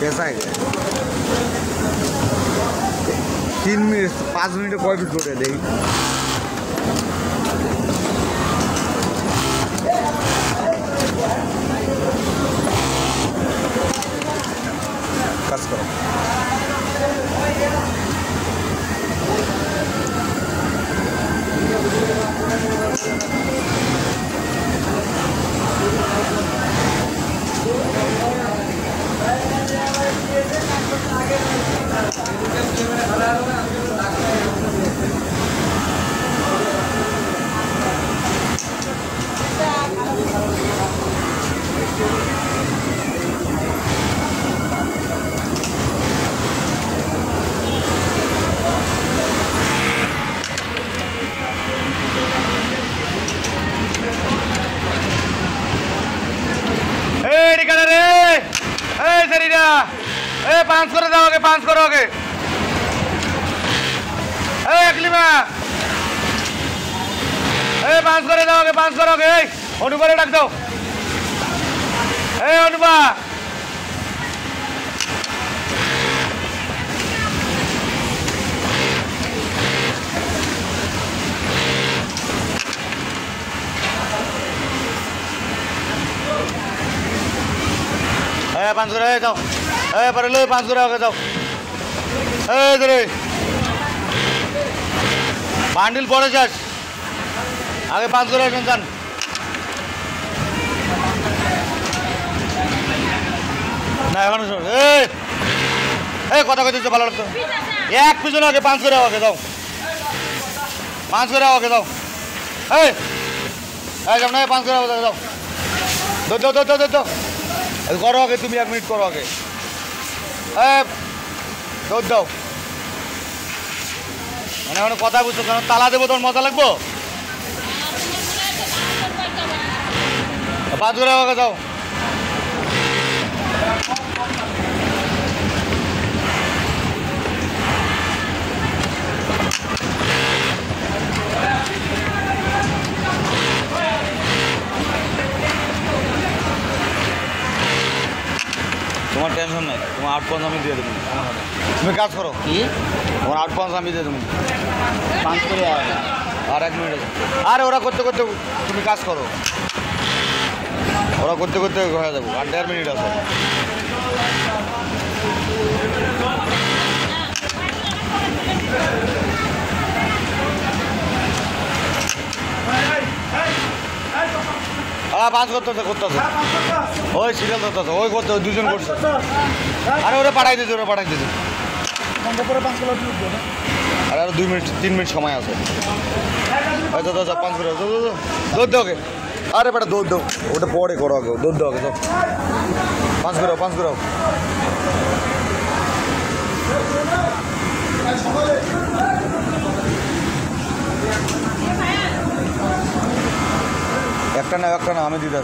পেশায় 3 মিনিট 5 মিনিটে কয় পিস করে দেই কাজ করো पांच करे जाओगे 5 करोगे अकलीमा 5 करे जाओगे 5 करोगे अनुपा डाक दो अनुपा 5 करे जाओ पर लो 5 करे आगे जाओ इधर बांडिल पड़े जास आगे 5 करे टेंशन ना এখন শুন এই কথা কইতেছ ভালো লাগতো এক পিছনে আগে 5 করে আগে যাও 5 করে আগে যাও এই যাব না 5 করে আগে যাও দো करो आगे तुम 1 मिनट करो आगे दूध दाओ मैंने कथा बुझो ताला देव तोर मजा लगबो 5 করে आगे जाओ তোমার টেনশন নাই তোমার 8 আমি দিয়ে দেব তুমি কাজ করো কি তোমার 8 আমি দিয়ে দেব 5 করে আর 1 মিনিট আরে ওরা করতে করতে তুমি কাজ করো ওরা করতে করতে হয়ে যাবো আর 1.5 মিনিট আছে हाँ 5 করতেছে ওই সিরিয়াল ধরতেছে ওই করতে দুজন করছে আরে ওরা পাঠাই দিয়েছে আরে আর 2 মিনিট 3 মিনিট সময় আছে হয়তো 5 করে দুধ দাও ওকে আরে বেটা দুধ দাও ওটা পরে করো আগে দুধ দাও আগে যাও 5 করে একটা না আমি দিতে